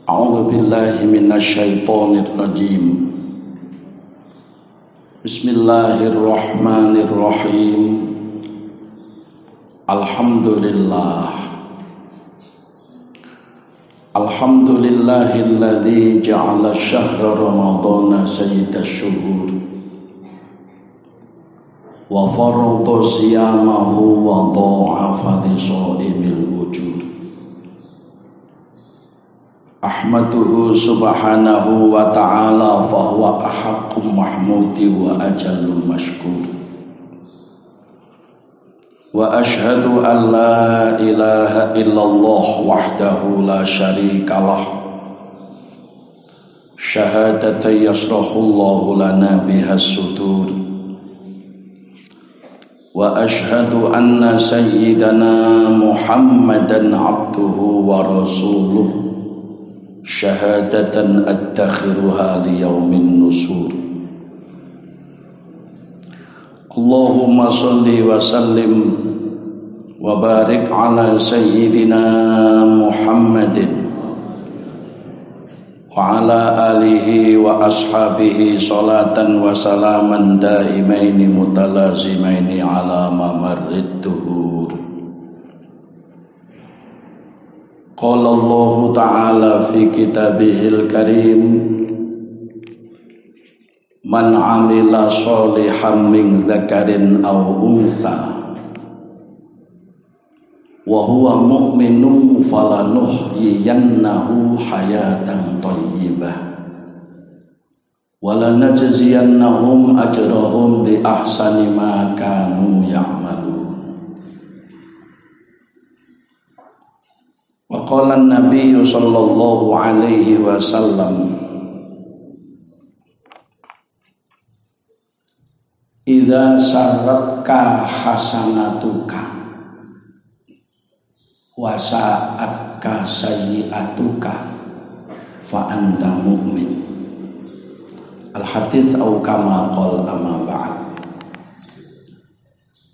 A'udzu billahi minasyaitonir rajim. Bismillahirrahmanirrahim. Alhamdulillahilladzi ja'ala syahra ramadhana sayyidash syuhur wa farada siyamahu wa dha'afa li shaimil ujur. Ahmaduhu subhanahu wa ta'ala fahuwa ahaqqum mahmudi wa ajallum mashkur. Wa ashhadu an la ilaha illallah wahdahu la syarikalah, syahadatan yasrahullahu lana bihas sudur. Wa ashhadu anna sayyidana Muhammadan abduhu wa rasuluh, syahadatan adtakhiruha liyaumin nusur. Allahumma salli wa sallim wa barik ala sayyidina Muhammadin wa ala alihi wa ashabihi salatan wa salaman daimaini mutalazimaini ala mamarrid duhur. Qala Allah ta'ala fi kitabihil karim, man amila sholihan min dzakarin aw untha wa huwa mu'minun falanuhyiyannahu hayatan thayyibah wa lanajziyannahum ajrahum bi ahsani ma kanu ya'malun. Wa qala an-nabiy sallallahu alaihi wasallam, idza saratka hasanatuka wa sa'atka sayyi'atuka fa anta mu'min. Al-hadits au kama qol amma ba'd.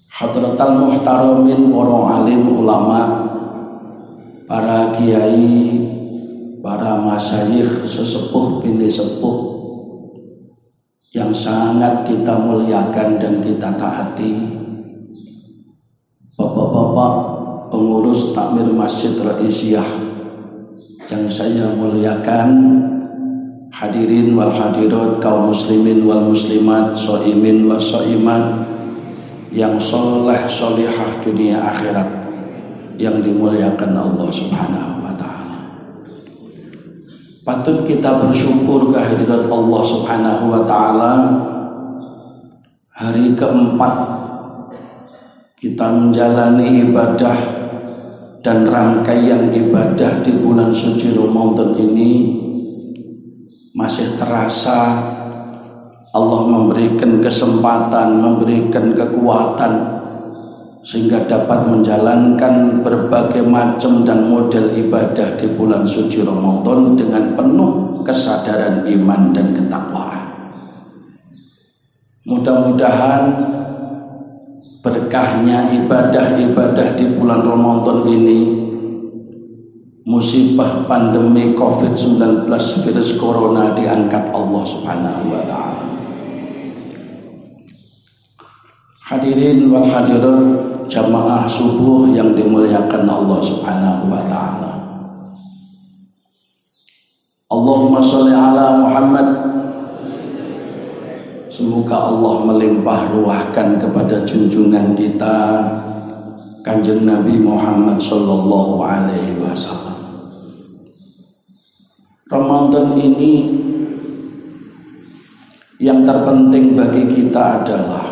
Hadratal muhtaramin, para alim ulama, para kiai, para masyayikh, sesepuh bini sepuh yang sangat kita muliakan dan kita taati, bapak-bapak pengurus takmir Masjid Raisiyah yang saya muliakan, hadirin wal hadirat, kaum muslimin wal muslimat, shaimin wal shaimat yang soleh solihah dunia akhirat yang dimuliakan Allah subhanahu wa ta'ala. Patut kita bersyukur kehadirat Allah subhanahu wa ta'ala. Hari keempat kita menjalani ibadah dan rangkaian ibadah di bulan suci Ramadan ini, masih terasa Allah memberikan kesempatan, memberikan kekuatan sehingga dapat menjalankan berbagai macam dan model ibadah di bulan suci Ramadan dengan penuh kesadaran iman dan ketakwaan. Mudah-mudahan berkahnya ibadah-ibadah di bulan Ramadan ini, musibah pandemi COVID-19 virus corona diangkat Allah subhanahu wa ta'ala. Hadirin wal hadirat jamaah subuh yang dimuliakan Allah subhanahu wa ta'ala. Allahumma sholli ala Muhammad. Semoga Allah melimpah ruahkan kepada junjungan kita Kanjeng Nabi Muhammad sallallahu alaihi wasallam. Ramadan ini yang terpenting bagi kita adalah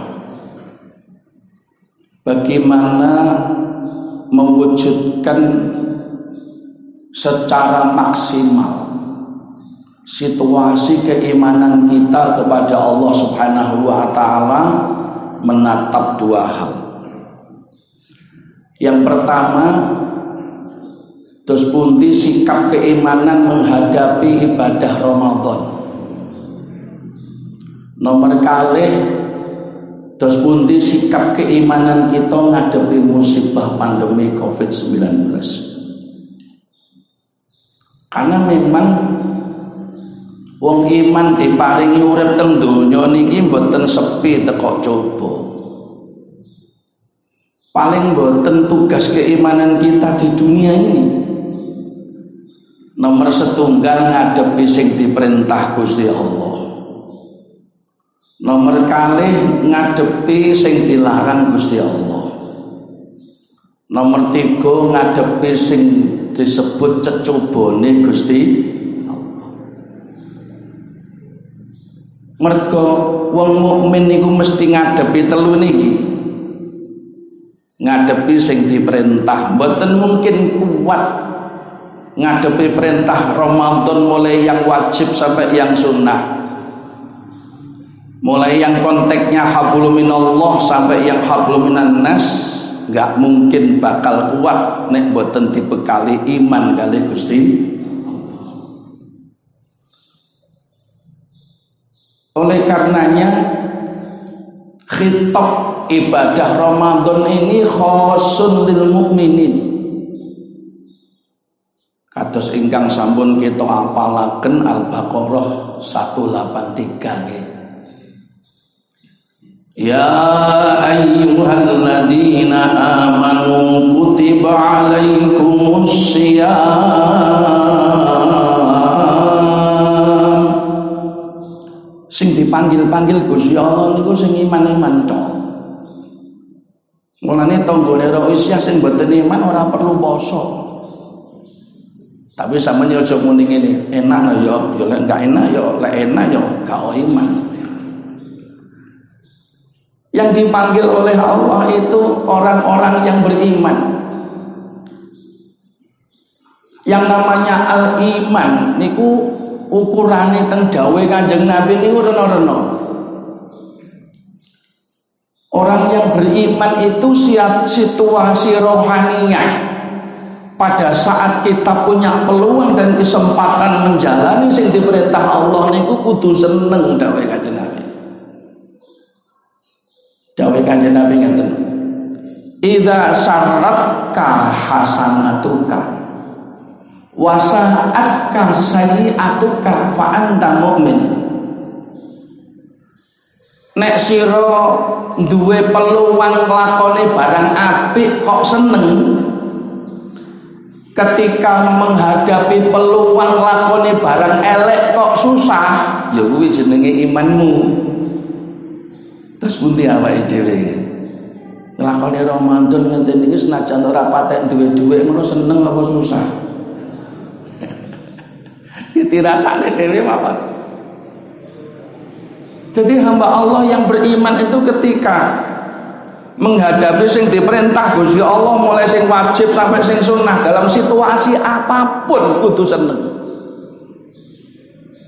bagaimana mewujudkan secara maksimal situasi keimanan kita kepada Allah subhanahu wa ta'ala menatap dua hal. Yang pertama, terus pundi sikap keimanan menghadapi ibadah Ramadan. Nomor kalih, terus pundi sikap keimanan kita menghadapi musibah pandemi COVID-19. Karena memang wong iman diparingi urip teng donya niki mboten sepi teko coba. Paling mboten tugas keimanan kita di dunia ini nomor setunggal ngadepi sing diperintah Gusti Allah. Nomor kalih ngadepi sing dilarang Gusti Allah. Nomor 3 ngadepi sing disebut cecobone Gusti Allah. Mergo wong mukmin niku mesti ngadepi telu niki. Ngadepi sing diperintah, mboten mungkin kuat ngadepi perintah Ramadan mulai yang wajib sampai yang sunnah. Mulai yang konteksnya hablum minallah sampai yang hablum minan nas, enggak mungkin bakal kuat nek mboten dibekali iman kali Gusti. Oleh karenanya khitab ibadah Ramadan ini khosun lil mukminin. Kados ingkang sampun kita apalaken Al-Baqarah 183 nggih. Ya ayyuhalladzina amanu kutiba alaikumus syiyam. Sing dipanggil-panggil Gusti Allah niku sing iman-iman tok. Mulane tanggane ro isyah sing mboten iman ora perlu poso. Tapi sampeyan aja muni ngene, enak ya lek enggak enak ya lek enak ya gak iman. Yang dipanggil oleh Allah itu orang-orang yang beriman. Yang namanya al-iman niku ukurane teng dawuhe Kanjeng Nabi niku rena-rena. Orang yang beriman itu siap situasi rohaniyah. Pada saat kita punya peluang dan kesempatan menjalani sing diperintah Allah niku kudu seneng dawuhe Kanjeng Nabi. Dawuh Kanjeng Nabi ngeten. Idza syarratka hasanatuka wa sa'atka sayyi'atuka fa anta mu'min. Nek sira duwe peluang nglakoni barang apik kok seneng, ketika menghadapi peluang nglakoni barang elek kok susah, ya kuwi jenenge imanmu. Terus bunti awake dhewe nglakoni Ramadan ngenten iki senajan ora patek duwe dhuwit ngono seneng apa susah? Iki rasane dhewe mawon. Jadi hamba Allah yang beriman itu ketika menghadapi sing diperintah Gusti Allah mulai sing wajib sampai sing sunnah dalam situasi apapun kudu seneng.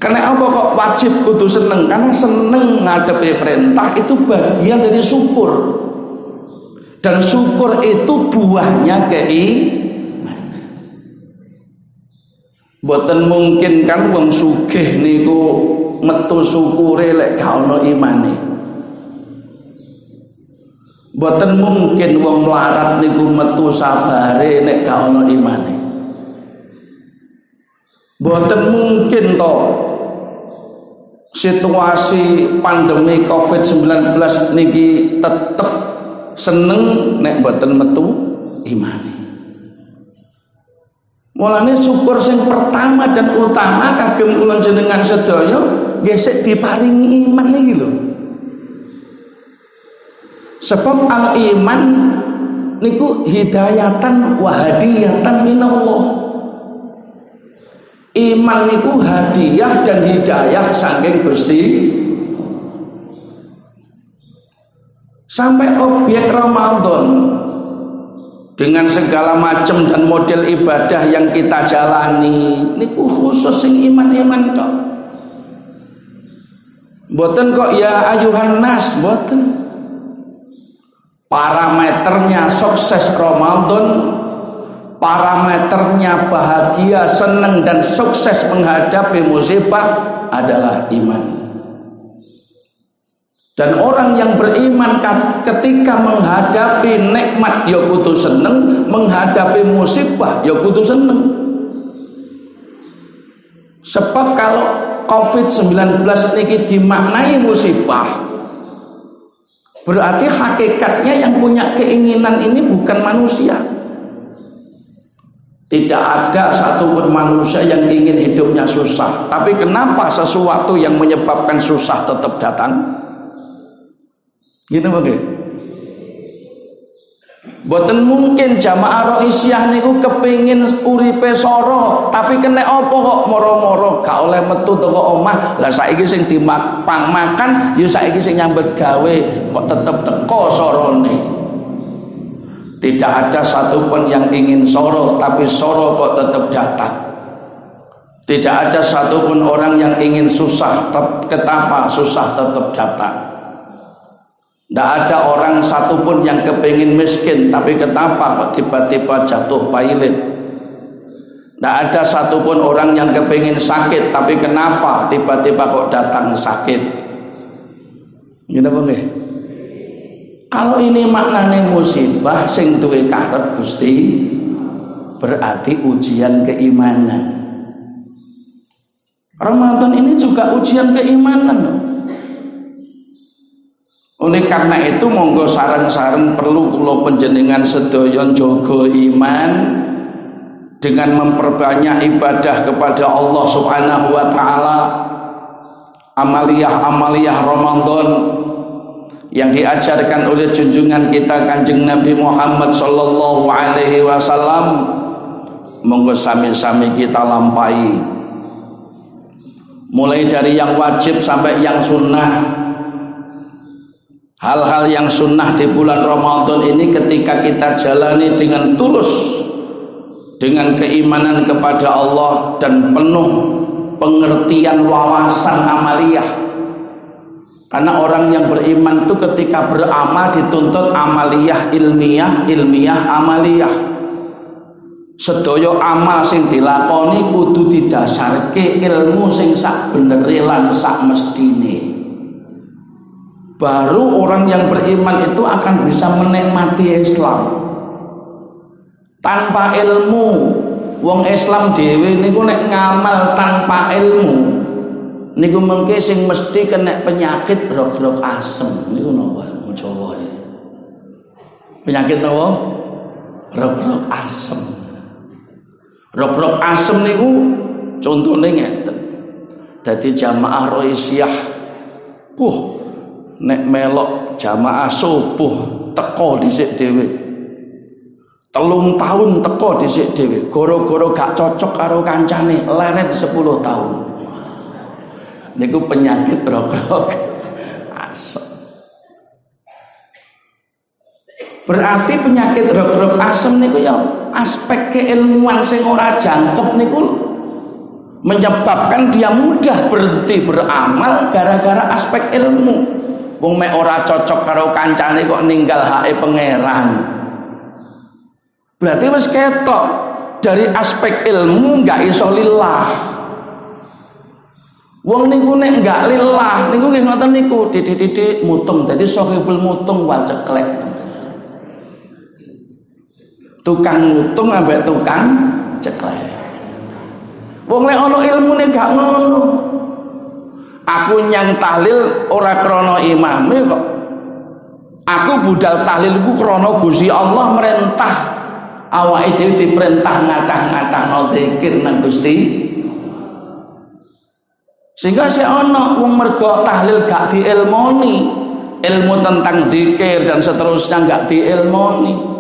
Karena apa kok wajib kudu seneng? Karena seneng ngadepi perintah itu bagian dari syukur. Dan syukur itu buahnya keimanan. Mboten mungkin kan wong sugih niku metu syukure lek gak ono imane. Mboten mungkin wong melarat niku metu sabare nek gak ono imane. Mboten mungkin to situasi pandemi COVID-19 niki tetep seneng nek mboten metu imane. Mulane syukur sing pertama dan utama kagem kula jenengan sedaya nggih sik diparingi iman niki lho. Sebab al-iman niku hidayatan wa hadiyatan minallah. Iman niku hadiah dan hidayah saking Gusti. Sampai objek Ramadan dengan segala macam dan model ibadah yang kita jalani niku khusus sing iman-iman tok. Mboten kok ya ayuhan nas, mboten. Parameternya sukses Ramadan, parameternya bahagia, senang dan sukses menghadapi musibah adalah iman. Dan orang yang beriman ketika menghadapi nikmat ya kudu seneng, menghadapi musibah ya kudu seneng. Sebab kalau COVID-19 niki dimaknai musibah, berarti hakikatnya yang punya keinginan ini bukan manusia. Tidak ada satupun manusia yang ingin hidupnya susah. Tapi kenapa sesuatu yang menyebabkan susah tetap datang? Gitu bagaimana? Boten mungkin jamaah Roisiyah niku kepingin uripe soro, tapi kena apa kok moro-moro gak oleh metu teko omah. Lah saiki sing dimakan ya saiki sing nyambet gawe kok tetep teko sorone. Tidak ada satupun yang ingin soro, tapi soro kok tetap datang. Tidak ada satupun orang yang ingin susah, ketapa susah tetap datang. Tidak ada orang satupun yang kepingin miskin, tapi ketapa kok tiba-tiba jatuh pailit. Tidak ada satupun orang yang kepingin sakit, tapi kenapa tiba-tiba kok datang sakit. Gitu bang. Kalau ini maknanya musibah sing duwe karep Gusti, berarti ujian keimanan. Ramadan ini juga ujian keimanan. Oleh karena itu monggo sareng-sareng perlu kula panjenengan sedaya njaga iman dengan memperbanyak ibadah kepada Allah Subhanahu wa taala. Amaliyah-amaliyah Ramadan yang diajarkan oleh junjungan kita Kanjeng Nabi Muhammad sallallahu alaihi wasallam, monggo sami-sami kita lampahi. Mulai dari yang wajib sampai yang sunnah. Hal-hal yang sunnah di bulan Ramadan ini ketika kita jalani dengan tulus, dengan keimanan kepada Allah dan penuh pengertian wawasan amaliyah. Karena orang yang beriman itu ketika beramal dituntut amaliyah ilmiah, ilmiah amaliyah. Sedaya amal sing dilakoni kudu didasarke ilmu sing sak benere lan sak mestine. Baru orang yang beriman itu akan bisa menikmati Islam. Tanpa ilmu, wong Islam dhewe niku nek ngamal tanpa ilmu, niku mengke sing mesti kena penyakit rog-rog asem. Niku napa Jawa iki? Penyakit napa? Rog-rog asem. Rog-rog asem niku contone ngeten. Dadi jamaah Roisiyah, nek melok jamaah subuh teko dhisik dhewe. 3 tahun teko dhisik dhewe. Goro-goro gak cocok karo kancane, leret 10 tahun. Niku penyakit rog-rog asem. Berarti penyakit rog-rog asem niku ya aspek keilmuan sing ora jangkep niku menyebabkan dia mudah berhenti beramal gara-gara aspek ilmu. Wong mek ora cocok karo kancane kok ninggal hake pangeran. Berarti wis ketok dari aspek ilmu enggak iso lillah. Wong niku nek enggak lillah niku nggih ngoten niku titik-titik mutung dadi sahibul mutung wal ceklek. Tukang mutung ambek tukang ceklek. Wong nek ana ilmune gak ngono. Aku nyang tahlil ora krana imame kok. Aku budal tahlilku krana Gusti Allah merintah. Awake dhewe diperintah ngathah-ngathahno zikir nang Gusti. Sehingga sik ana wong mergo tahlil gak diilmoni, ilmu tentang zikir dan seterusnya gak diilmoni.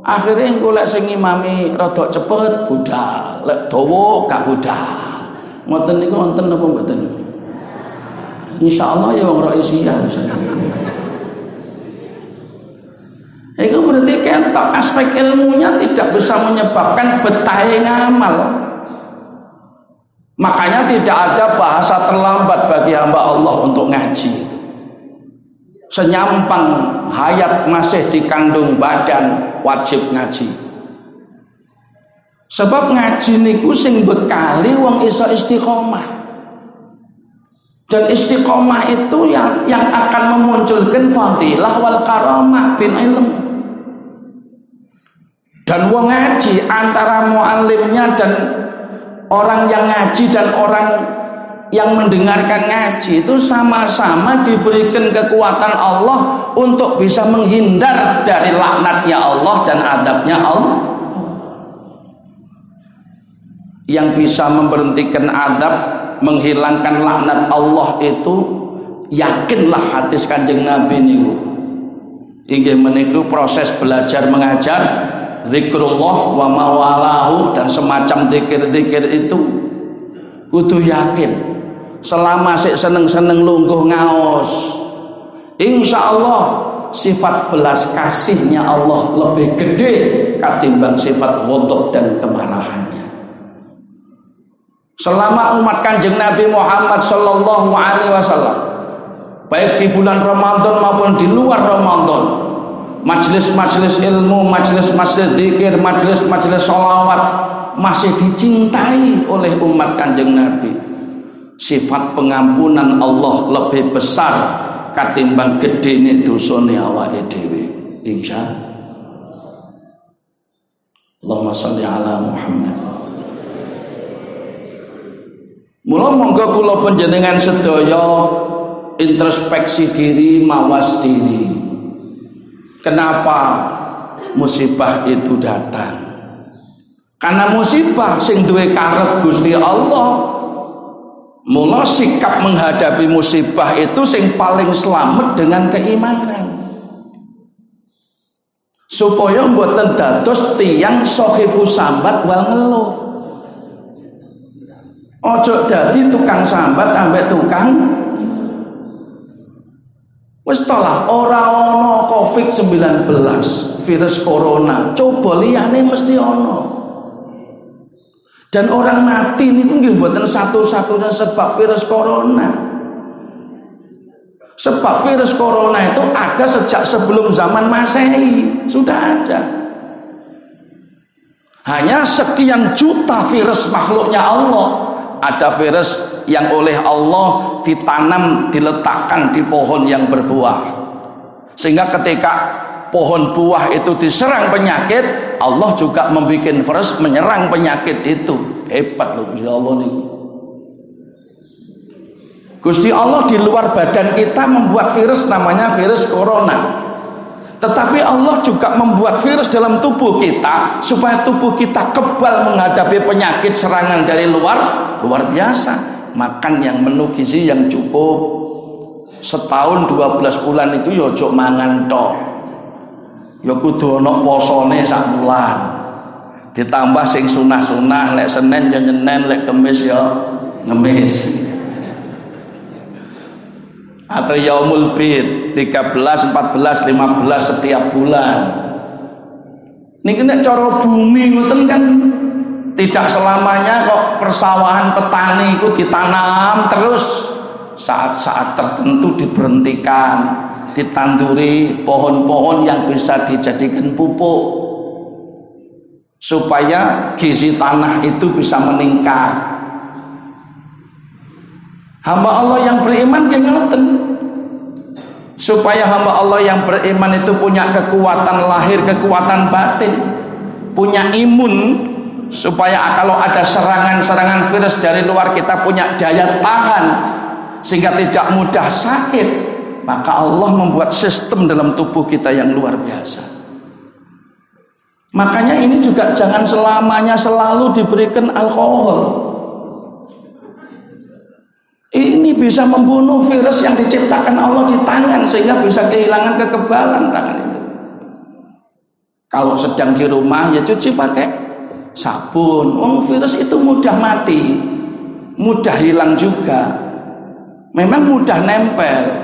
Akhirnya engko lek sing imami rada cepet budal, lek dawa gak budal. Ngoten niku wonten napa mboten? Insyaallah ya wong Roisiyah misalnya. Itu berarti ketok aspek ilmunya tidak bisa menyebabkan betahe ngamal. Makanya tidak ada bahasa terlambat bagi hamba Allah untuk ngaji itu. Senyampang hayat masih dikandung badan wajib ngaji. Sebab ngaji niku sing bekali wong iso istiqomah. Dan istiqomah itu yang akan memunculkan fadilah wal karamah bin ilm. Dan wong ngaji antara muallimnya dan orang yang ngaji dan orang yang mendengarkan ngaji itu sama-sama diberikan kekuatan Allah untuk bisa menghindar dari laknatnya Allah dan adabnya Allah. Yang bisa memberhentikan adab, menghilangkan laknat Allah itu, yakinlah hadis Kanjeng Nabi niku. Inggih meniku proses belajar mengajar, zikrullah wa mawalahu dan semacam zikir-zikir itu kudu yakin. Selama sik seneng-seneng lungguh ngaos, insya Allah sifat belas kasihnya Allah lebih gede ketimbang sifat ghadab dan kemarahannya. Selama umat Kanjeng Nabi Muhammad sallallahu alaihi wasallam, baik di bulan Ramadan maupun di luar Ramadan, majelis-majelis ilmu, majelis-majelis zikir, majelis-majelis sholawat masih dicintai oleh umat Kanjeng Nabi. Sifat pengampunan Allah lebih besar katimbang gedene dosane awake dhewe. Insyaallah. Allahumma sholli ala Muhammad. Mula monggo kula panjenengan sedaya introspeksi diri, mawas diri. Kenapa musibah itu datang? Karena musibah sing duwe karep Gusti Allah. Mula sikap menghadapi musibah itu sing paling selamat dengan keimanan. Supaya mboten dados tiyang sahibu sambat wal ngeluh. Ojo dadi tukang sambat ambek tukang. Wis tolah ora ana Covid-19, virus corona, coba liyane mesti ana. Dan orang mati niku nggih mboten satu-satunya sebab virus corona. Sebab virus corona itu ada sejak sebelum zaman Masehi, sudah ada. Hanya sekian juta virus makhluknya Allah. Ada virus yang oleh Allah ditanam, diletakkan di pohon yang berbuah. Sehingga ketika pohon buah itu diserang penyakit, Allah juga membuat virus menyerang penyakit itu. Hebat loh Gusti Allah nih. Gusti Allah di luar badan kita membuat virus namanya virus corona. Tetapi Allah juga membuat virus dalam tubuh kita supaya tubuh kita kebal menghadapi penyakit serangan dari luar biasa. Makan yang menu gizi yang cukup. Setahun 12 bulan itu ya ojo mangan tok. Ya kudu ana posone sak bulan. Ditambah sing sunah-sunah, lek Senin ya nyenen, lek Kemis ya ngemis. Atau yaumul bid 13, 14, 15 setiap bulan. Niki nek cara bumi ngoten kan tidak selamanya kok persawahan petani itu ditanam terus, saat-saat tertentu diberhentikan, ditanduri pohon-pohon yang bisa dijadikan pupuk supaya gizi tanah itu bisa meningkat. Hamba Allah yang beriman kayak ngoten, supaya hamba Allah yang beriman itu punya kekuatan lahir, kekuatan batin, punya imun, supaya kalau ada serangan-serangan virus dari luar kita punya daya tahan sehingga tidak mudah sakit. Maka Allah membuat sistem dalam tubuh kita yang luar biasa. Makanya ini juga jangan selamanya selalu diberikan alkohol. Ini bisa membunuh virus yang diciptakan Allah di tangan sehingga bisa kehilangan kekebalan tangan itu. Kalau sedang di rumah ya cuci pakai sabun. Virus itu mudah mati, mudah hilang juga. Memang mudah nempel.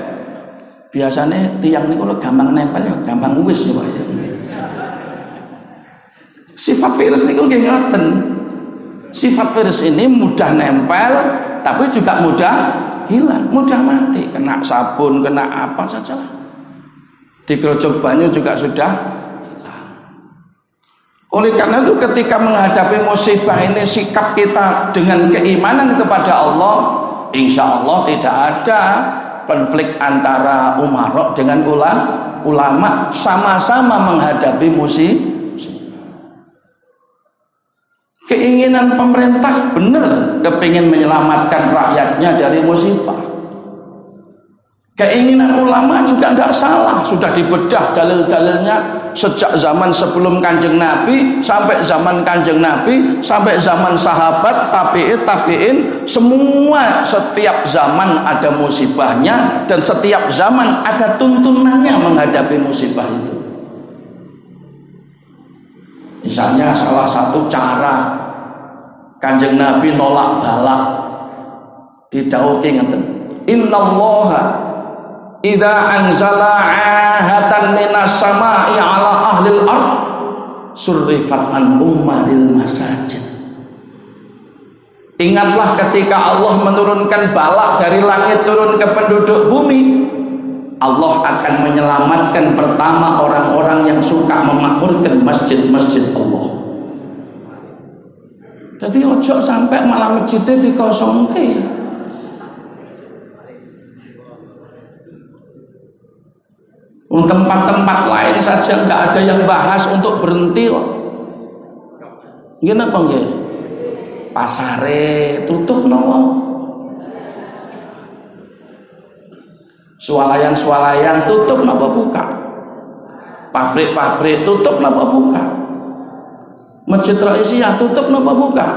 Biasanya tiang ini kalau gampang nempel ya gampang wis ya Pak ya. Sifat virus ini nggih ngoten. Sifat virus ini mudah nempel tapi juga mudah hilang, mudah mati. Kena sabun, kena apa sajalah. Digerojok banyu juga sudah hilang. Oleh karena itu ketika menghadapi musibah ini sikap kita dengan keimanan kepada Allah, insya Allah tidak ada konflik antara umarok dengan ulama, sama-sama menghadapi musibah. Keinginan pemerintah benar kepingin menyelamatkan rakyatnya dari musibah. Keinginan ulama juga tidak salah, sudah dibedah dalil-dalilnya sejak zaman sebelum Kanjeng Nabi sampai zaman Kanjeng Nabi sampai zaman sahabat, tabi'in, semua setiap zaman ada musibahnya dan setiap zaman ada tuntunannya menghadapi musibah itu. Misalnya salah satu cara Kanjeng Nabi nolak balak didhawuhi ngeten, innallaha idza anzala ahatan minas sama'i ala ahlil ard surrifat an ummaril masajid. Ingatlah ketika Allah menurunkan balak dari langit turun ke penduduk bumi, Allah akan menyelamatkan pertama orang-orang yang suka memakmurkan masjid-masjid Allah. Jadi ojo sampai malah masjidnya dikosongke. Tempat-tempat lain saja nggak ada yang bahas untuk berhenti kok. Gini apa nggih? Pasare tutup nopo? Swalayan tutup nopo buka? Pabrik-pabrik tutup nopo buka? Masjid Raisiyah tutup nopo buka?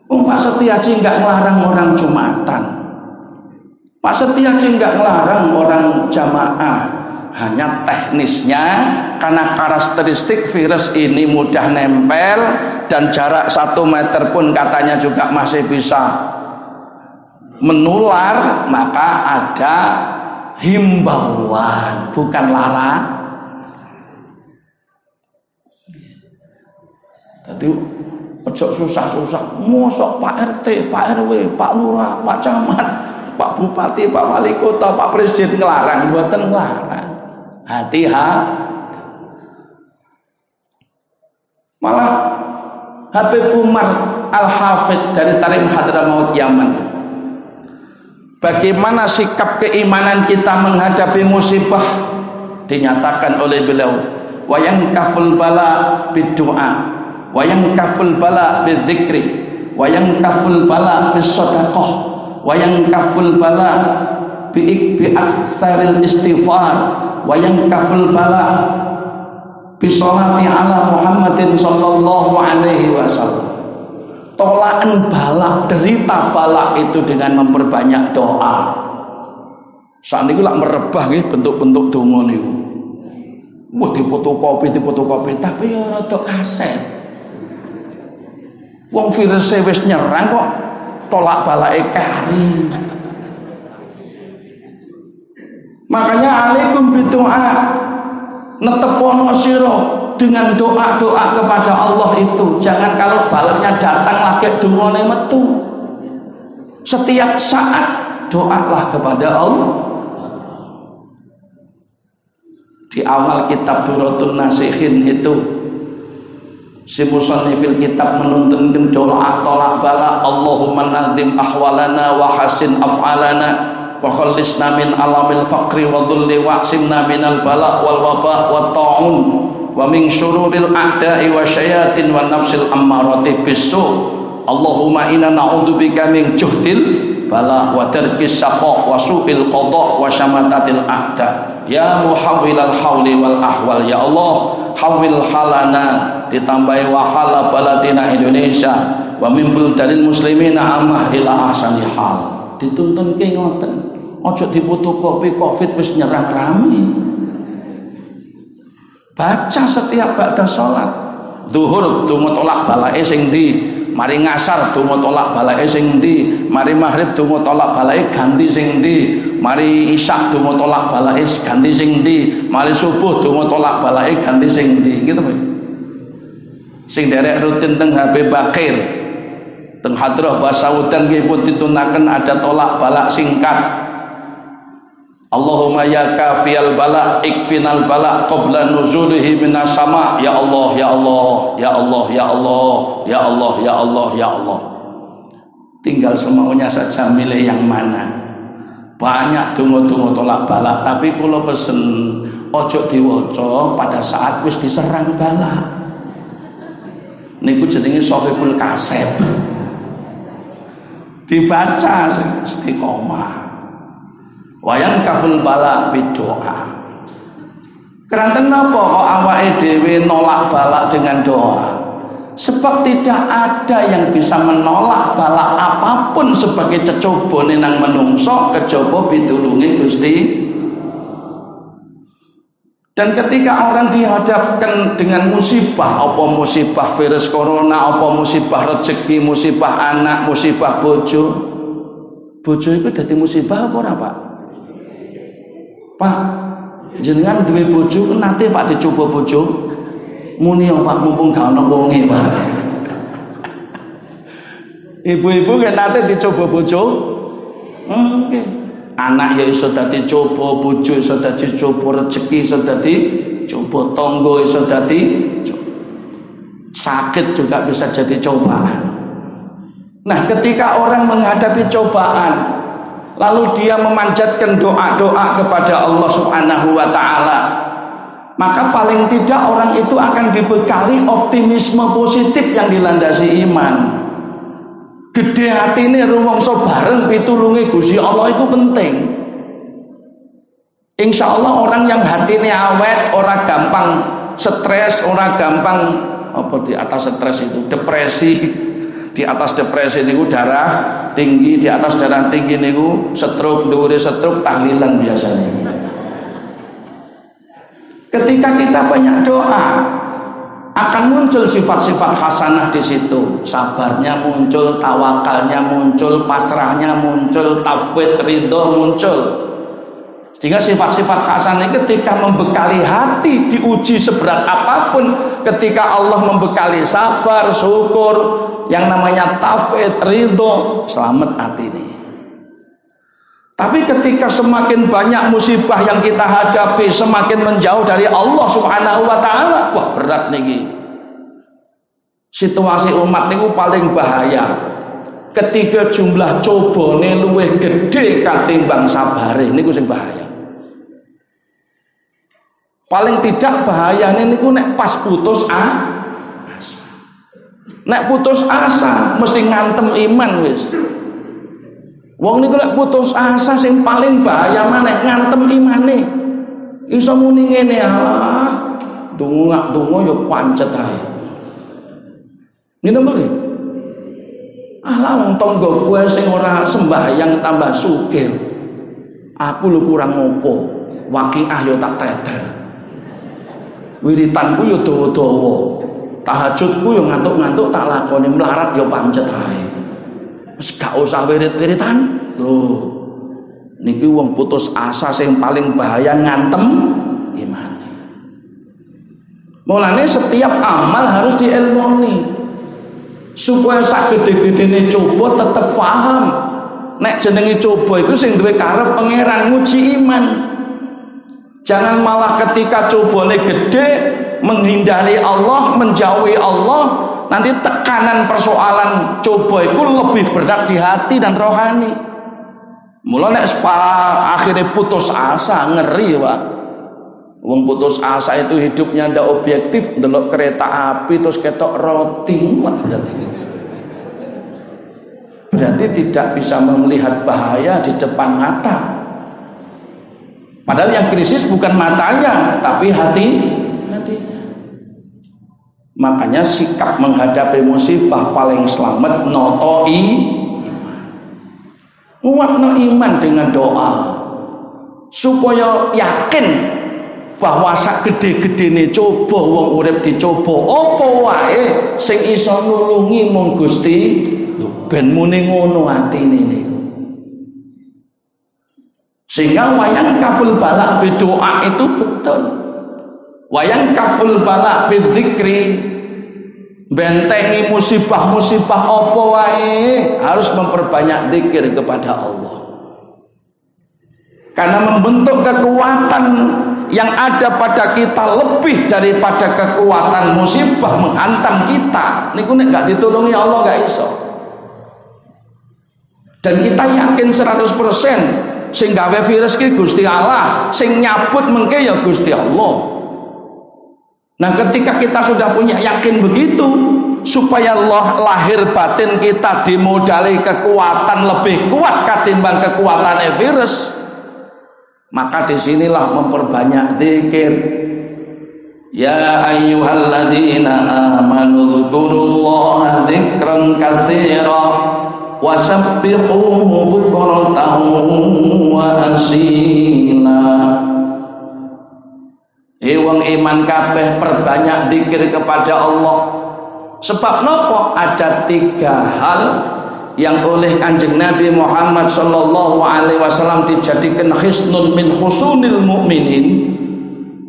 Pak Setiaji nggak ngelarang orang Jumatan. Pak Setiaji nggak ngelarang orang jamaah. Hanya teknisnya karena karakteristik virus ini mudah nempel dan jarak 1 meter pun katanya juga masih bisa menular, maka ada himbauan, bukan larang. Jadi ojo susah-susah, mosok Pak RT, Pak RW, Pak Lurah, Pak Camat, Pak Bupati, Pak Wali Kota, Pak Presiden ngelarang, mboten ngelarang. Hati-hati. Malah Habib Umar Al-Hafidh dari Tarim Hadramaut Yaman itu, bagaimana sikap keimanan kita menghadapi musibah, dinyatakan oleh beliau, wayang kaful bala biddu'a, wayang kaful bala bidzikri, wayang kaful bala bisadaqah, wayang kaful bala bi'aksaril istighfar, wayang kaful bala bisolati ala Muhammadin sallallahu alaihi wasallam. Tolaan balak, derita balak itu dengan memperbanyak doa. Saat ini lak merebah nggih bentuk-bentuk donga niku. Wah difotokopi, tapi ya rada kaset. Wong virus wis nyerang kok tolak balake kari. Makanya alaikum bidu'a, netepono sira dengan doa-doa kepada Allah itu. Jangan kalau balaknya datang lagi dungane metu. Setiap saat doalah kepada Allah. Di awal kitab Duratun Nasihin itu si musannifil kitab menuntunkan doa tolak balak, Allahumma nadzim ahwalana wa hasin af'alana wa khallisna min alamil faqri wa dhulli wa'simna minal bala wal waba wa ta'un wa min syururil a'da'i wa syayatin wa nafsil ammarati bisu. Allahumma inna na'udzubika min juhdil bala wa tarkis saqa wa su'il qada wa syamatatil a'da. Ya muhawwilal hawli wal ahwal, ya Allah hawil halana, ditambahi wahala baladina Indonesia wa min buldanil muslimina amah ila ahsani hal. Dituntun ke ngoten, ojo difotokopi Covid wis nyerang rame. Baca setiap ba'da salat. Zuhur donga tolak balake sing ndi, mari ngasar donga tolak balake sing ndi, mari maghrib donga tolak balake ganti sing ndi, mari isya donga tolak balake ganti sing ndi, mari subuh donga tolak balake ganti sing ndi, gitu Pak. Sing derek rutin teng HP Bakir, teng hadrah Basaudan nggih pun ditunaken ada tolak balak singkat. Allahumma ya kafiyal bala ikfinal bala qabla nuzulihi minas sama. Ya Allah, ya Allah, ya Allah, ya Allah, ya Allah, ya Allah, ya Allah. Tinggal semaunya saja milih yang mana. Banyak donga-donga tolak balak, tapi kula pesen ojo diwaca pada saat wis diserang balak. Niku jenenge Shahihul Kasep. Dibaca istiqomah. Wayang kaful bala bidoa. Keranten napa kok awake dhewe nolak balak dengan doa? Sebab tidak ada yang bisa menolak balak apapun sebagai cecobone nang menungso kejaba pitulunge Gusti. Dan ketika orang dihadapkan dengan musibah, apa musibah virus corona, apa musibah rezeki, musibah anak, musibah bojo. Bojo itu dadi musibah apa ora, Pak? Pak, jenengan duwe bojo nate Pak dicoba bojo? Muni Pak mumpung gak ana wonge, Pak. Ibu-ibu kan nate dicoba bojo? Nggih. Anak ya iso dadi coba, bojo iso dadi coba, rezeki iso dadi coba, tangga iso dadi coba. Sakit juga bisa jadi cobaan. Nah, ketika orang menghadapi cobaan, lalu dia memanjatkan doa-doa kepada Allah Subhanahu wa taala, maka paling tidak orang itu akan dibekali optimisme positif yang dilandasi iman. Gede hatine rumangsa bareng pitulunge Gusti Allah itu penting. Insya Allah orang yang hatine awet, ora gampang stres, ora gampang apa di atas stres itu depresi. Di atas depresi niku darah tinggi, di atas darah tinggi niku stroke, dhuwure stroke tahlilan biasanya. Ketika kita banyak doa, akan muncul sifat-sifat hasanah di situ. Sabarnya muncul, tawakalnya muncul, pasrahnya muncul, tafwid, ridho muncul. Sehingga sifat-sifat hasanah ketika membekali hati diuji seberat apapun, ketika Allah membekali sabar, syukur, yang namanya tafwid, ridho, selamat hati ini. Tapi ketika semakin banyak musibah yang kita hadapi, semakin menjauh dari Allah Subhanahu wa taala, wah berat niki. Situasi umat niku paling bahaya. Ketika jumlah cobane luwih gede katimbang sabare niku sing bahaya. Paling tidak bahayane niku nek pas putus asa. Nek putus asa mesti ngantem iman wis. Wong niku lek putus asa sing paling bahaya maneh ngantem imane. Iso muni ngene, alah, donga ya pancet ae. Ngene mriki. Alah wong tangga kowe sing ora sembahyang tambah sugih. Aku lho kurang ngopo? Waqiah ya tak teter. Wiritanku ya dawa-dawa. Tahajudku ya ngantuk-ngantuk tak lakoni, melarat ya pancet ae. Wis gak usah wirid-wiridan. Loh. Niki wong putus asa sing paling bahaya ngantem imane. Mulane setiap amal harus diilmoni. Supaya sak gede-gedene coba tetep paham. Nek jenenge coba iku sing duwe karep pangeran nguji iman. Jangan malah ketika cobane gede menghindari Allah, menjauhi Allah, nanti tekanan persoalan coba itu lebih berat di hati dan rohani. Mula nek akhirnya putus asa, ngeri Pak. Wong putus asa itu hidupnya ndak objektif, ndelok kereta api terus ketok roti, berarti tidak bisa melihat bahaya di depan mata. Padahal yang krisis bukan matanya, tapi hatinya. Makanya sikap menghadapi musibah paling selamat notoi iman. Nguatno iman dengan doa supaya yakin bahwa sak gede-gedene coba wong urip dicoba apa wae sing iso nulungi mung Gusti. Lho ben muni ngono atine niku. Sehingga wayang kaful balak berdoa itu betul. Wayang kaful balak bidzikri, bentengi musibah-musibah apa wae harus memperbanyak zikir kepada Allah. Karena membentuk kekuatan yang ada pada kita lebih daripada kekuatan musibah menghantam kita. Niku nek gak ditulungi Allah gak iso. Dan kita yakin 100% sing gawe virus ki Gusti Allah, sing nyabut mengke ya Gusti Allah. Nah, ketika kita sudah punya yakin begitu, supaya lahir batin kita dimodali kekuatan lebih kuat ketimbang kekuatan virus, maka disinilah memperbanyak zikir. Ya ayyuhalladzina amanu dzkurullaha dzikran katsira wasabbihuhu bukratan wa asila. Wong iman kabeh perbanyak zikir kepada Allah. Sebab nopo? Ada 3 hal yang oleh Kanjeng Nabi Muhammad sallallahu alaihi wasallam dijadikan hisnun min husunil mukminin,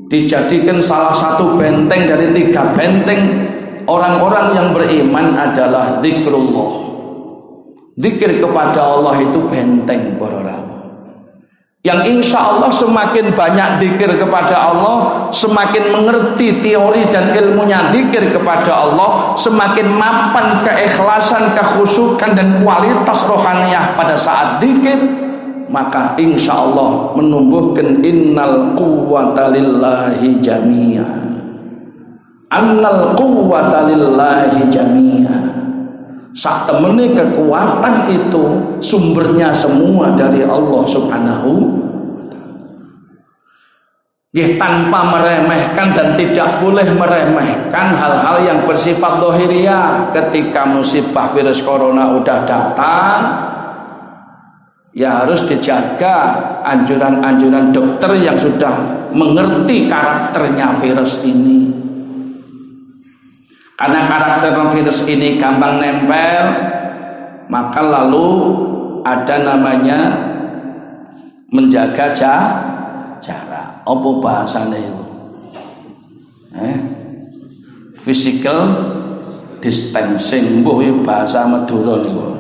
dijadikan salah satu benteng dari 3 benteng orang-orang yang beriman adalah zikrullah. Zikir kepada Allah itu benteng para rawuh. Yang insya Allah semakin banyak zikir kepada Allah, semakin mengerti teori dan ilmunya zikir kepada Allah, semakin mapan keikhlasan, kekhusyukan dan kualitas rohaniyah pada saat zikir, maka insya Allah menumbuhkan innal quwwata lillahi jami'a, annal quwwata lillahi jami'a. Saat temani kekuatan itu sumbernya semua dari Allah Subhanahu wa ta'ala. Tanpa meremehkan dan tidak boleh meremehkan hal-hal yang bersifat zahiriyah. Ketika musibah virus corona udah datang, ya harus dijaga anjuran-anjuran dokter yang sudah mengerti karakternya virus ini. Karena karakter virus ini gampang nempel, maka lalu ada namanya menjaga jarak. Apa bahasanya itu? Physical distancing. Mbuh bahasa Madura niku.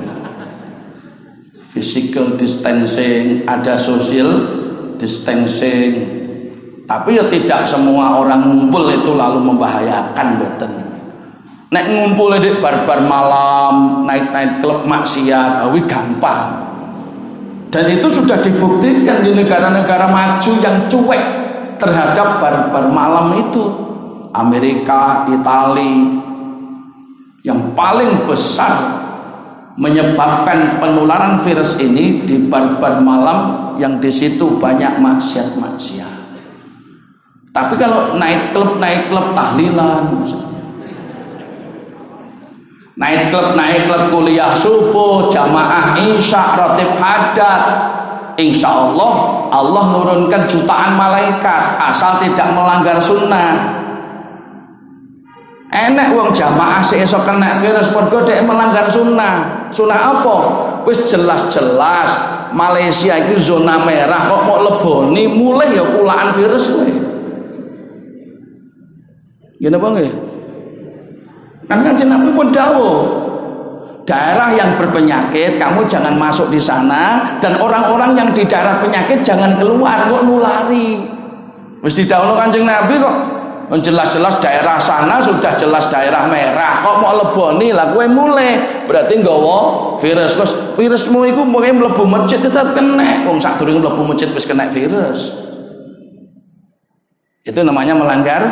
Physical distancing, ada social distancing. Tapi ya tidak semua orang ngumpul itu lalu membahayakan mboten. Nek ngumpul di bar-bar malam, night club maksiat, gampang. Dan itu sudah dibuktikan di negara-negara maju yang cuek terhadap bar-bar malam itu. Amerika, Italia, yang paling besar menyebabkan penularan virus ini di bar-bar malam yang di situ banyak maksiat-maksiat. Tapi kalau night club tahlilan misalnya, Night club kuliah subuh, jamaah isya, rotib hadat, insya Allah Allah nurunkan jutaan malaikat asal tidak melanggar sunnah. Enak wong jamaah seesok kena virus mergo dhek melanggar sunnah. Sunnah apa? Wis jelas-jelas Malaysia itu zona merah, kok mau leboni mulai ya kulaan virus kowe. Ya napa nggih? Kan Kanjeng Nabi pun dawuh, daerah yang berpenyakit kamu jangan masuk di sana, dan orang-orang yang di daerah penyakit jangan keluar, kok nulari. Wis didhawuhno Kanjeng Nabi kok jelas-jelas daerah sana sudah jelas daerah merah, kok mau leboni lah kowe mulai, berarti nggawa virus. Terus virusmu iku mungkin mlebu masjid tetep kena, wong sadurunge mlebu masjid wis kena virus. Itu namanya melanggar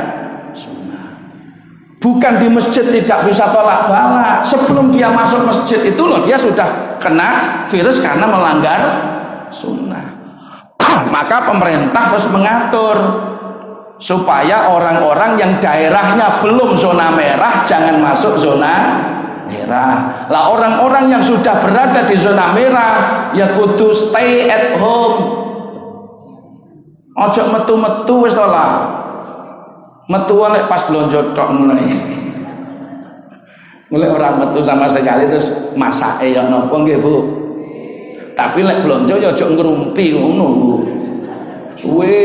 sunnah. Bukan di masjid tidak bisa tolak bala, sebelum dia masuk masjid itu loh dia sudah kena virus karena melanggar sunnah. Maka pemerintah harus mengatur supaya orang-orang yang daerahnya belum zona merah jangan masuk zona merah. Lah orang-orang yang sudah berada di zona merah ya kudu stay at home. Ojo metu-metu wis to lah. Metu oleh pas blonjo tok mulai orang metu sama sekali terus masake ya napa nggih Bu. Tapi lek blonjo ya aja ngrumpi ngono Bu. Suwe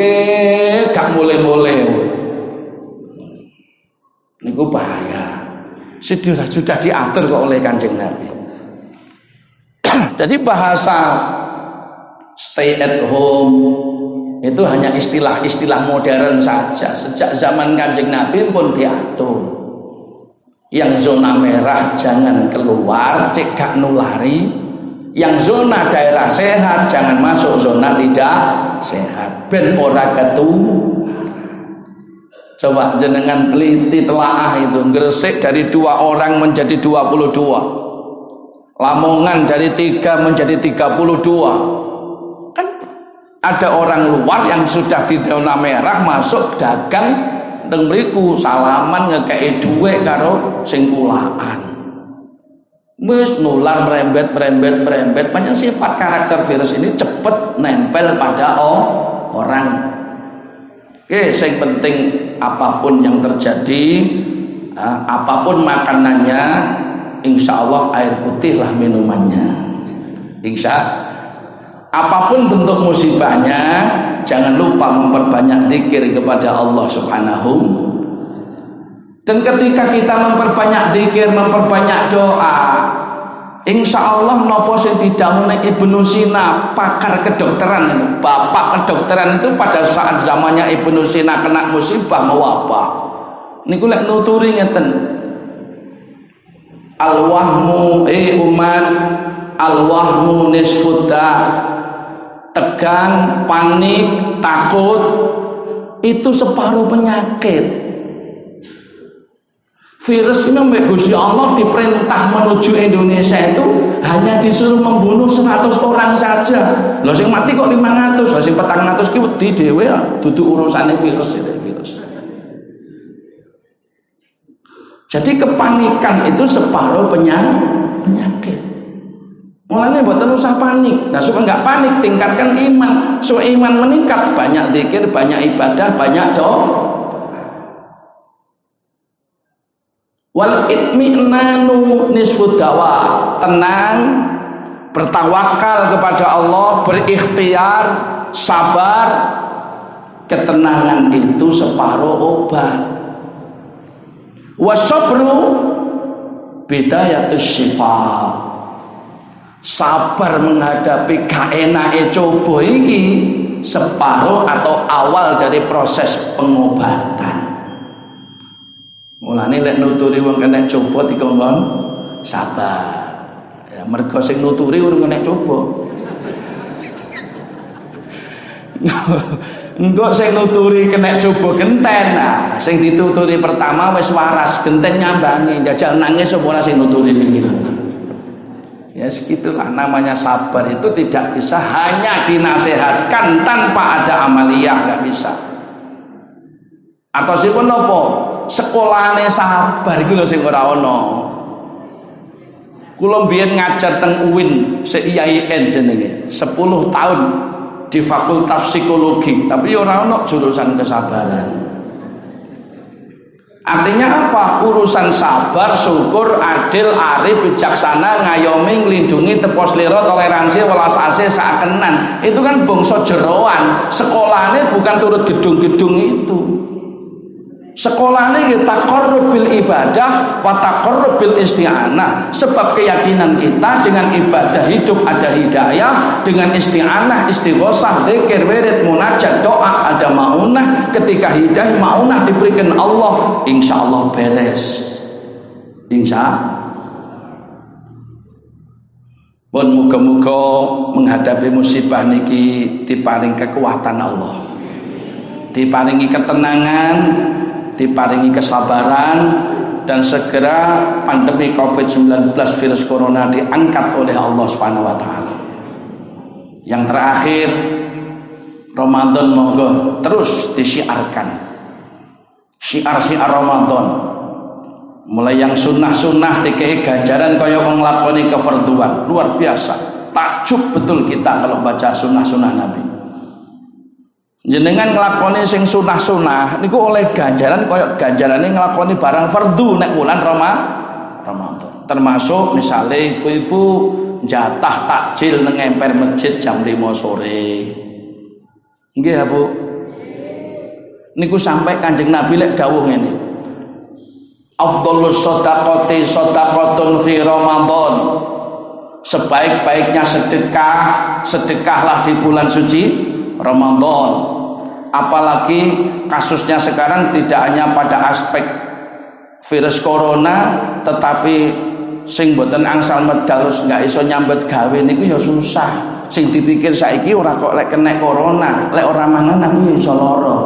gak mulai-mulai. Niku bahaya. Sudah diatur kok oleh Kanjeng Nabi. Jadi bahasa stay at home itu hanya istilah-istilah modern saja. Sejak zaman Kanjeng Nabi pun diatur. Yang zona merah jangan keluar, cek gak nulari. Yang zona daerah sehat jangan masuk zona tidak sehat. Ben ora ketularan. Coba jenengan teliti telaah itu, Gresik dari 2 orang menjadi 22, Lamongan dari 3 menjadi 32. Kan ada orang luar yang sudah di zona merah masuk dagang teng mriku, salaman ngekei dhuwit karo sing kulaan. Wis nular merembet. Banyak sifat karakter virus ini cepet nempel pada orang. Oke, yang penting apapun yang terjadi, apapun makanannya, insya Allah air putih lah minumannya. Apapun bentuk musibahnya, jangan lupa memperbanyak zikir kepada Allah Subhanahu. Dan ketika kita memperbanyak zikir, memperbanyak doa, insya Allah nopo sing didhawuhne Ibnu Sina, pakar kedokteran itu, bapak kedokteran itu pada saat zamannya Ibnu Sina kena musibah mewabah. Niku lek nuturi ngeten. Al-wahmu umat, al-wahmu nisfudda. Tegang, panik, takut itu separuh penyakit. Virus ini mbak Gusti Allah diperintah menuju Indonesia itu hanya disuruh membunuh 100 orang saja. Loh sing mati kok 500, loh sing 400 ki wedi dhewe dudu urusane virus itu virus. Jadi kepanikan itu separuh penyakit. Mulanya mboten usah panik. Nah, supaya enggak panik tingkatkan iman. Supaya iman meningkat, banyak zikir, banyak ibadah, banyak doa. Wal itminanu nisfud dawa. Tenang, bertawakal kepada Allah, berikhtiar, sabar. Ketenangan itu separuh obat. Wasabru bidayatus syifa. Sabar menghadapi kaenake coba iki separuh atau awal dari proses pengobatan. Mulane lek nuturi wong kena coba dikongkon sabar. Ya mergo sing nuturi urung kena coba. Engko sing nuturi kena coba genten. Nah, sing dituturi pertama wis waras, genten nyambangi, jajal nangis apa ora sing nuturi iki. Ya segitulah namanya sabar itu tidak bisa hanya dinasehatkan tanpa ada amaliyah, nggak bisa. Atau sipun nopo sekolahane sabar iku lho sing ora ana. Kula mbiyen ngajar teng UIN CIIN jenenge 10 tahun di Fakultas Psikologi, tapi ora ana jurusan kesabaran. Artinya apa? Urusan sabar, syukur, adil, arif, bijaksana, ngayomi, nglindungi, tepos liro, toleransi, welas asih, sakenan. Itu kan bangsa jeroan. Sekolahnya bukan turut gedung-gedung itu. Sekolahnya kita taqarrub bil ibadah wa taqarrub bil isti'anah. Sebab keyakinan kita dengan ibadah hidup ada hidayah, dengan isti'anah, istighosah, zikir, wirid, munajat, doa ada maunah. Ketika hidayah maunah diberikan Allah, insya Allah beres. Insya pun muga-muga menghadapi musibah niki diparing kekuatan Allah, diparingi ketenangan, diparingi kesabaran, dan segera pandemi COVID-19 virus corona diangkat oleh Allah Subhanahu wa taala. Yang terakhir, Ramadan monggo terus disiarkan. Syiar-syiar Ramadan. Mulai yang sunnah-sunnah dikei ganjaran kaya wong nglakoni kefarduan. Luar biasa. Takjub betul kita kalau baca sunnah-sunnah Nabi. Jenengan nglakoni sing sunah-sunah niku oleh ganjaran kaya ganjarane nglakoni barang fardu nek wulan Ramadan. Termasuk misalnya ibu-ibu jatah takjil nang emper masjid jam 5 sore. Nggih ya, Bu. Niku sampai Kanjeng Nabi lek dawuh ngene. Afdhalus shadaqati shadaqatun fi Ramadan. Sebaik-baiknya sedekah, sedekahlah di bulan suci Ramadan. Apalagi kasusnya sekarang tidak hanya pada aspek virus corona, tetapi sing boten angsal medal nggak iso nyambet gawe niku ya susah. Sing dipikir saiki ora kok lek kena corona, lek ora mangan aku ya iso lara.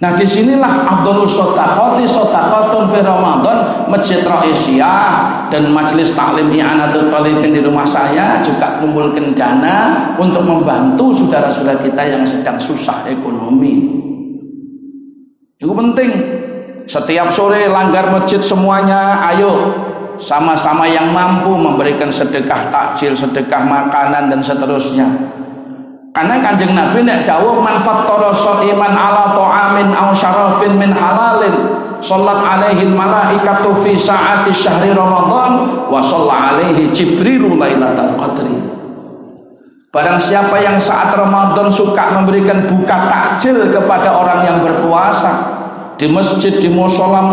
Nah disinilah afdhalus shadaqati shadaqatun fi Ramadan. Masjid Raisiyah dan Majelis Taklim I'anatul Thalibin di rumah saya juga kumpulkan dana untuk membantu saudara-saudara kita yang sedang susah ekonomi. Itu penting. Setiap sore langgar masjid semuanya, ayo sama-sama yang mampu memberikan sedekah takjil, sedekah makanan dan seterusnya. Karena Kanjeng Nabi nek dawuh man fattara shaiman ala ta'amin aw syarabin min halalin shallat alaihi malaikatu fi saati syahri Ramadan wa shalla alaihi Jibril lailatal qadri. Barang siapa yang saat Ramadan suka memberikan buka takjil kepada orang yang berpuasa di masjid, di musola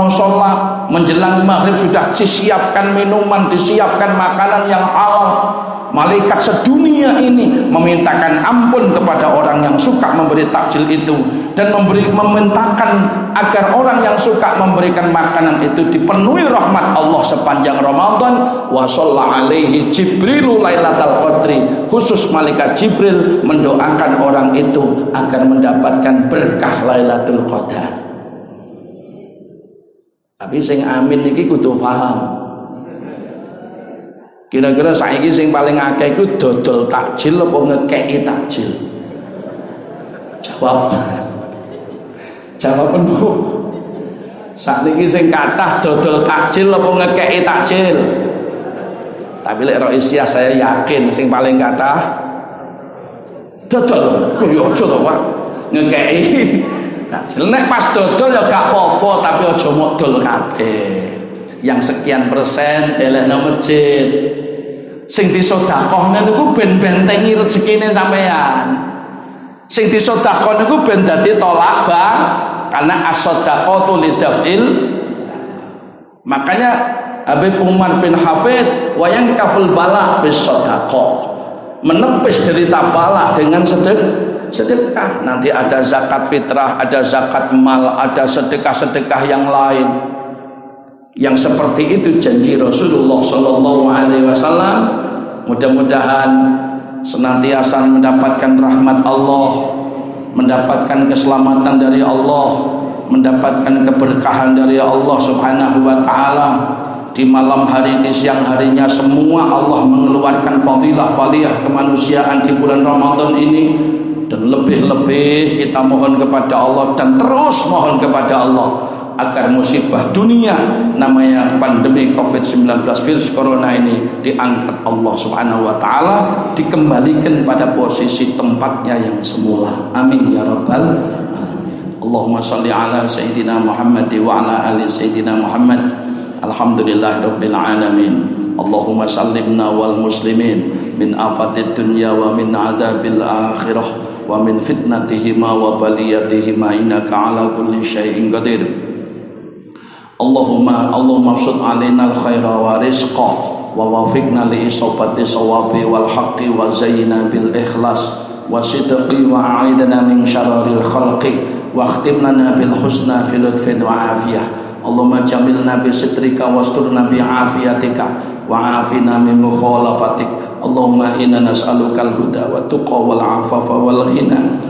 menjelang maghrib sudah disiapkan minuman, disiapkan makanan yang halal. Malaikat sedunia ini memintakan ampun kepada orang yang suka memberi takjil itu dan memintakan agar orang yang suka memberikan makanan itu dipenuhi rahmat Allah sepanjang Ramadan. Wa shalla alaihi Jibril lailatal qadri. Khusus malaikat Jibril mendoakan orang itu agar mendapatkan berkah Lailatul Qadar. Tapi sing amin iki kudu paham. Kira-kira saiki sing paling akeh iku dodol takjil apa ngekeki takjil? Jawab. Jawab Bu. Sakniki sing kathah dodol takjil apa ngekeki takjil? Tapi lek Raisiyah saya yakin sing paling kathah dodol. Lho ya aja to, Pak. Ngekeki takjil. Nek pas dodol ya gak apa-apa, tapi aja modal kabeh. Yang sekian persen delehno masjid. Sing disedekahne niku ben bentengi rezekine sampean. Sing disedekahne niku ben dadi tolak karena as-shadaqatu lidaf'il. Makanya Habib Umar bin Hafid wayang kaful bala bis shadaqah, menepis derita bala dengan sedekah. Nanti ada zakat fitrah, ada zakat mal, ada sedekah-sedekah yang lain. Yang seperti itu janji Rasulullah Sallallahu Alaihi Wasallam. Mudah-mudahan senantiasa mendapatkan rahmat Allah, mendapatkan keselamatan dari Allah, mendapatkan keberkahan dari Allah Subhanahu Wa Taala. Di malam hari, di siang harinya, semua Allah mengeluarkan fadilah kemanusiaan di bulan Ramadan ini. Dan lebih-lebih kita mohon kepada Allah dan terus mohon kepada Allah agar musibah dunia namanya pandemi COVID-19 virus corona ini diangkat Allah Subhanahu wa taala, dikembalikan pada posisi tempatnya yang semula. Amin ya rabbal alamin. Allahumma shalli ala sayyidina Muhammad wa ala ali sayyidina Muhammad. Alhamdulillahirabbil alamin. Allahumma sallimna wal muslimin min afatid dunya wa min adabil akhirah wa min fitnatihima wa baliyatihima innaka ala kulli syai'in qadir. Allahumma absut alaina al-khaira wa rizqa wa wafiqna li isabati sawabi wal haqqi wa zayyina bil ikhlas wa sidqi wa a'idna min syarril khalqi wa akhtimna bil husna fi lutfin wa afiyah. Allahumma jamilna bi sitrika wasturna bi afiyatika wa afina min mukhalafatik. Allahumma inna nas'aluka al-huda wa tuqa wal afafa wal ghina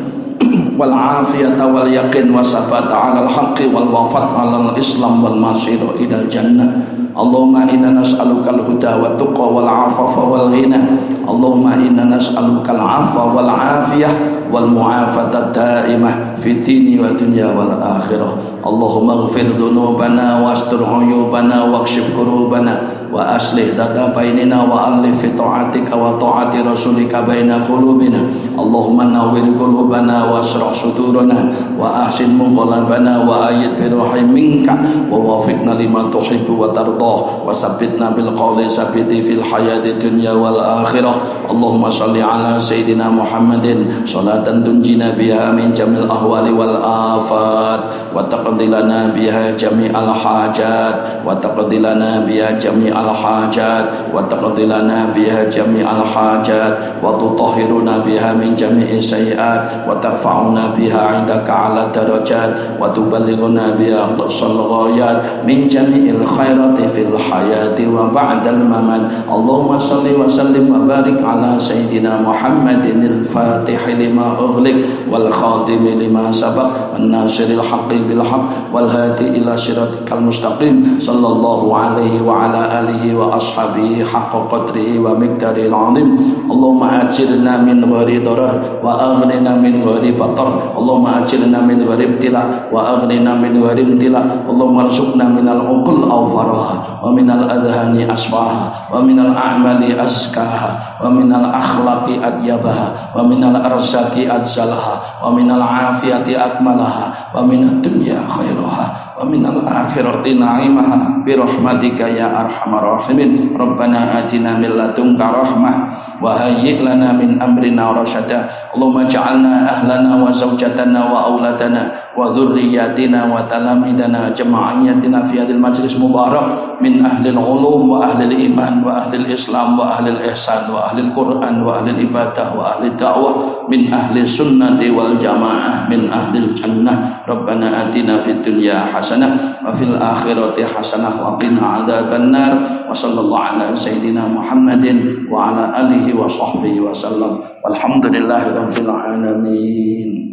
wal afiyata wal yaqin wa sabata 'alal haqqi wal wafat 'alal islam wal masir ilal jannah. Allahumma inna nas'alukal huda wa tuqa wal afafa wal ghina. Allahumma inna nas'alukal afa wal afiyah wal mu'afata daimah fi dini wa dunya wal akhirah. Allahumma ighfir dhunubana wastur 'uyubana wakshif kurubana wa aslih data bainina wa alif fi ta'atika wa ta'ati rasulika baina qulubina. Allahumma nawwir qulubana wa asrah sudurana wa ahsin munqalabana wa ayyid bi ruhi minka wa wafiqna lima tuhibbu wa tardah wa sabbitna bil qawli sabiti fil hayati dunya wal akhirah. Allahumma shalli ala sayyidina Muhammadin salatan tunjina biha min jamil ahwali wal afat wa taqdi lana biha jami'al hajat wa taqdi lana biha jami'al الحاجات وتقضي لنا بها جميع الحاجات وتطهرنا بها من جميع السيئات وترفعنا بها عندك على الدرجات وتبلغنا بها أقصى الغايات من جميع الخيرات في الحياة وبعد الممات. اللهم صل وسلم وبارك على سيدنا محمد الفاتح لما أغلق والخاتم لما سبق والناصر الحق بالحق والهادي إلى صراطك المستقيم صلى الله عليه وعلى آله وأصحابه حق قدره ومقداره العظيم. اللهم أجرنا من غير ضرر وأغننا من غير بطر. اللهم أجرنا من غير ابتلاء وأغننا من غير امتلاء. اللهم ارزقنا من العقول أوفرها ومن الأذهان أصفاها ومن الأعمال أزكاها ومن الأخلاق أطيبها ومن الأرزاق أجزلها ومن العافية أكملها ومن الدنيا خيرها ومن الآخرة نعيمها برحمتك يا أرحم الراحمين. ربنا آتنا من لدنك رحمة وهيئ لنا من أمرنا رشدا. اللهم اجعلنا أهلنا وزوجتنا وأولادنا وذرياتنا وتلاميذنا جماعيتنا في هذا المجلس مبارك من أهل العلوم وأهل الإيمان وأهل الإسلام وأهل الإحسان وأهل القرآن وأهل العبادة وأهل الدعوة من أهل السنة والجماعة من أهل الجنة. ربنا آتنا في الدنيا حسنة وفي الآخرة حسنة وقنا عذاب النار. وصلى الله على سيدنا محمد وعلى آله وصحبه وسلم والحمد لله رب العالمين.